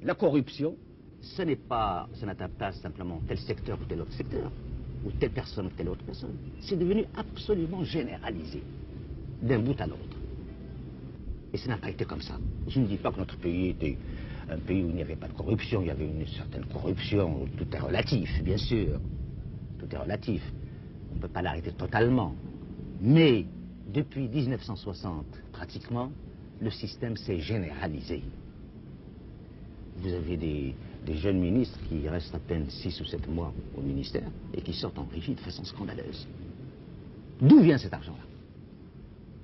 La corruption, ça n'atteint pas simplement tel secteur ou tel autre secteur, ou telle personne ou telle autre personne. C'est devenu absolument généralisé, d'un bout à l'autre. Et ça n'a pas été comme ça. Je ne dis pas que notre pays était un pays où il n'y avait pas de corruption, il y avait une certaine corruption, tout est relatif, bien sûr. Tout est relatif. On ne peut pas l'arrêter totalement. Mais depuis 1960, pratiquement, le système s'est généralisé. Vous avez des jeunes ministres qui restent à peine 6 ou 7 mois au ministère et qui sortent enrichis de façon scandaleuse. D'où vient cet argent-là?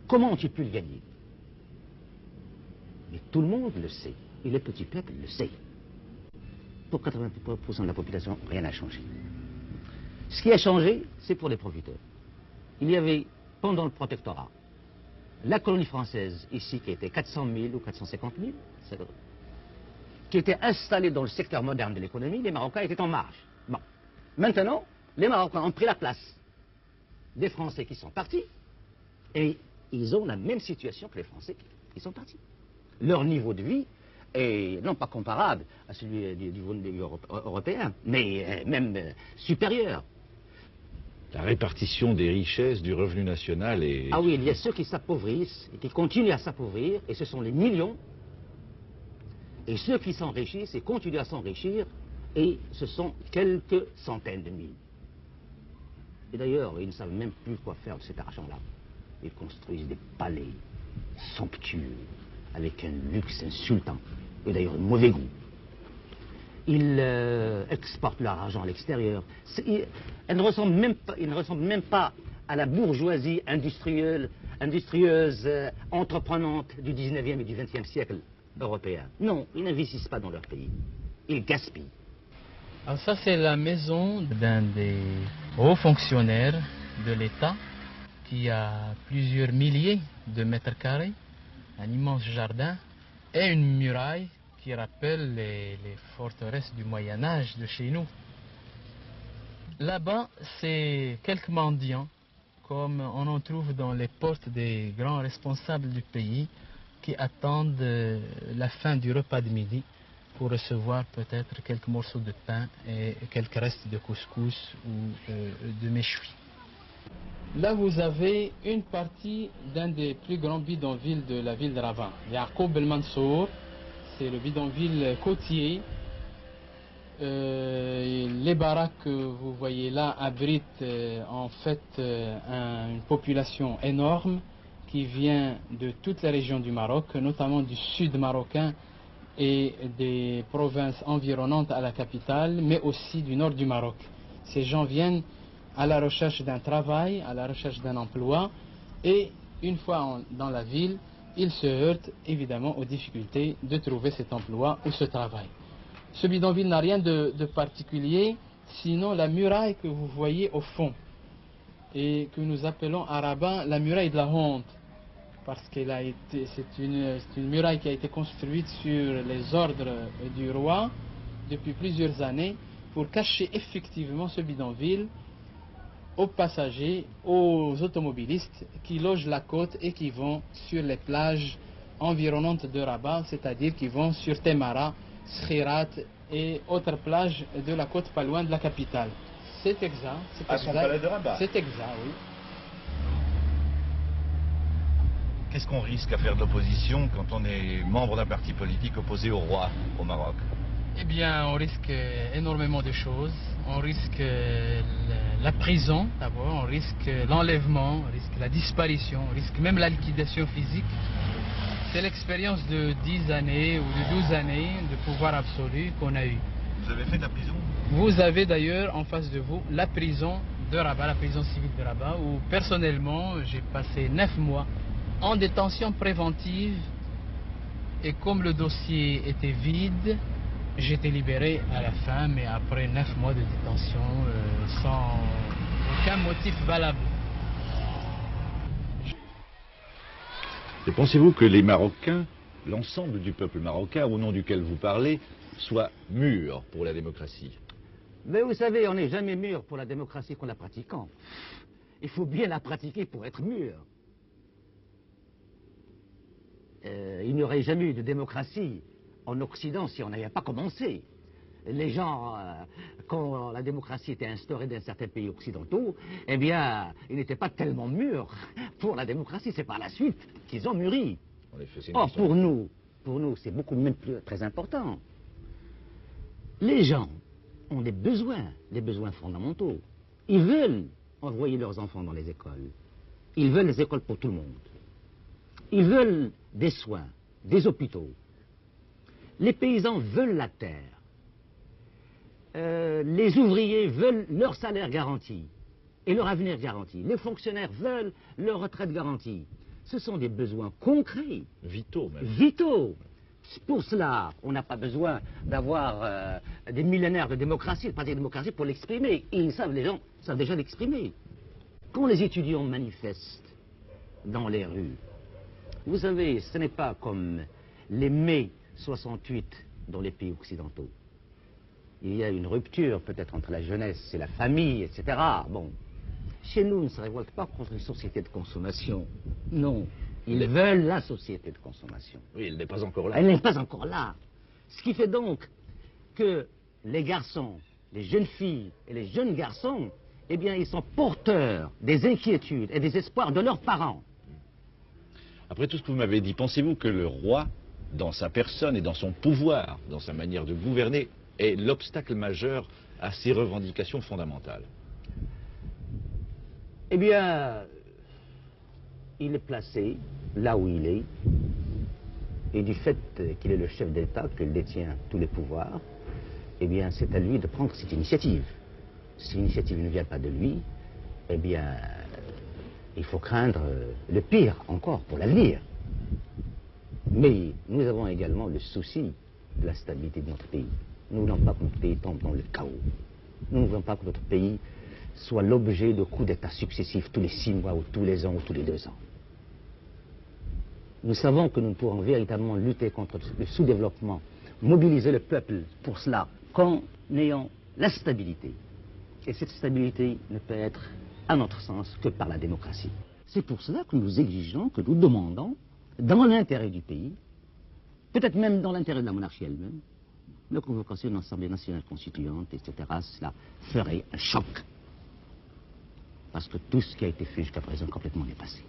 Comment ont-ils pu le gagner? Mais tout le monde le sait, et le petit peuple le sait. Pour 80% de la population, rien n'a changé. Ce qui a changé, c'est pour les profiteurs. Il y avait, pendant le protectorat, la colonie française, ici, qui était 400 000 ou 450 000, qui était installée dans le secteur moderne de l'économie, les Marocains étaient en marge. Bon. Maintenant, les Marocains ont pris la place des Français qui sont partis, et ils ont la même situation que les Français qui sont partis. Leur niveau de vie est non pas comparable à celui du niveau européen, mais même supérieur. La répartition des richesses, du revenu national est... Ah oui, il y a ceux qui s'appauvrissent et qui continuent à s'appauvrir, et ce sont les millions. Et ceux qui s'enrichissent et continuent à s'enrichir, et ce sont quelques centaines de mille. Et d'ailleurs, ils ne savent même plus quoi faire de cet argent-là. Ils construisent des palais somptueux, avec un luxe insultant, et d'ailleurs un mauvais goût. Ils exportent leur argent à l'extérieur. Ils ne ressemblent même pas à la bourgeoisie industrieuse, entreprenante du 19e et du 20e siècle européen. Non, ils n'investissent pas dans leur pays. Ils gaspillent. Alors ça, c'est la maison d'un des hauts fonctionnaires de l'État qui a plusieurs milliers de mètres carrés, un immense jardin et une muraille qui rappelle les forteresses du Moyen-Âge de chez nous. Là-bas, c'est quelques mendiants, comme on en trouve dans les portes des grands responsables du pays, qui attendent la fin du repas de midi pour recevoir peut-être quelques morceaux de pain et quelques restes de couscous ou de méchoui. Là, vous avez une partie d'un des plus grands bidonvilles de la ville de Rabat. Yaqoub El Mansour, c'est le bidonville côtier. Les baraques que vous voyez là abritent en fait une population énorme qui vient de toute la région du Maroc, notamment du sud marocain et des provinces environnantes à la capitale, mais aussi du nord du Maroc. Ces gens viennent à la recherche d'un travail, à la recherche d'un emploi, et une fois dans la ville, ils se heurtent évidemment aux difficultés de trouver cet emploi ou ce travail. Ce bidonville n'a rien de particulier, sinon la muraille que vous voyez au fond, et que nous appelons à Rabat la muraille de la honte, parce qu'elle a été, c'est une muraille qui a été construite sur les ordres du roi depuis plusieurs années pour cacher effectivement ce bidonville aux passagers, aux automobilistes qui logent la côte et qui vont sur les plages environnantes de Rabat, c'est-à-dire qui vont sur Temara, Schirat et autres plages de la côte pas loin de la capitale. C'est exact. À son palais de Rabat. C'est exact, oui. Qu'est-ce qu'on risque à faire de l'opposition quand on est membre d'un parti politique opposé au roi au Maroc? Eh bien, on risque énormément de choses. On risque la prison d'abord, on risque l'enlèvement, on risque la disparition, on risque même la liquidation physique. C'est l'expérience de 10 années ou de 12 années de pouvoir absolu qu'on a eu. Vous avez fait de la prison? Vous avez d'ailleurs en face de vous la prison de Rabat, la prison civile de Rabat, où personnellement j'ai passé 9 mois en détention préventive, et comme le dossier était vide, j'étais libéré à la fin, mais après 9 mois de détention, sans aucun motif valable. Et pensez-vous que les Marocains, l'ensemble du peuple marocain au nom duquel vous parlez, soit mûr pour la démocratie? Mais vous savez, on n'est jamais mûr pour la démocratie qu'en la pratiquant. Il faut bien la pratiquer pour être mûr. Il n'y aurait jamais eu de démocratie en Occident si on n'avait pas commencé. Les gens, quand la démocratie était instaurée dans certains pays occidentaux, eh bien, ils n'étaient pas tellement mûrs pour la démocratie. C'est par la suite qu'ils ont mûri. En effet, c'est une Or, question. pour nous, c'est beaucoup même très important. Les gens ont des besoins fondamentaux. Ils veulent envoyer leurs enfants dans les écoles. Ils veulent les écoles pour tout le monde. Ils veulent des soins, des hôpitaux. Les paysans veulent la terre. Les ouvriers veulent leur salaire garanti et leur avenir garanti. Les fonctionnaires veulent leur retraite garantie. Ce sont des besoins concrets. Vitaux, même. Vitaux. Pour cela, on n'a pas besoin d'avoir des millénaires de démocratie, de parti de démocratie pour l'exprimer. Les gens savent déjà l'exprimer. Quand les étudiants manifestent dans les rues, vous savez, ce n'est pas comme les mai 68 dans les pays occidentaux. Il y a une rupture peut-être entre la jeunesse et la famille, etc. Bon, chez nous, on ne se révolte pas contre une société de consommation. Non, ils veulent la société de consommation. Oui, elle n'est pas encore là. Elle n'est pas encore là. Ce qui fait donc que les garçons, les jeunes filles et les jeunes garçons, eh bien, ils sont porteurs des inquiétudes et des espoirs de leurs parents. Après tout ce que vous m'avez dit, pensez-vous que le roi, dans sa personne et dans son pouvoir, dans sa manière de gouverner, est l'obstacle majeur à ces revendications fondamentales? Eh bien, il est placé là où il est, et du fait qu'il est le chef d'État, qu'il détient tous les pouvoirs, eh bien, c'est à lui de prendre cette initiative. Si l'initiative ne vient pas de lui, eh bien, il faut craindre le pire encore pour l'avenir. Mais nous avons également le souci de la stabilité de notre pays. Nous ne voulons pas que notre pays tombe dans le chaos. Nous ne voulons pas que notre pays soit l'objet de coups d'État successifs tous les 6 mois ou tous les ans ou tous les 2 ans. Nous savons que nous ne pourrons véritablement lutter contre le sous-développement, mobiliser le peuple pour cela, qu'en ayant la stabilité. Et cette stabilité ne peut être, à notre sens, que par la démocratie. C'est pour cela que nous exigeons, que nous demandons, dans l'intérêt du pays, peut-être même dans l'intérêt de la monarchie elle-même, la convocation d'une assemblée nationale constituante, etc., cela ferait un choc. Parce que tout ce qui a été fait jusqu'à présent est complètement dépassé.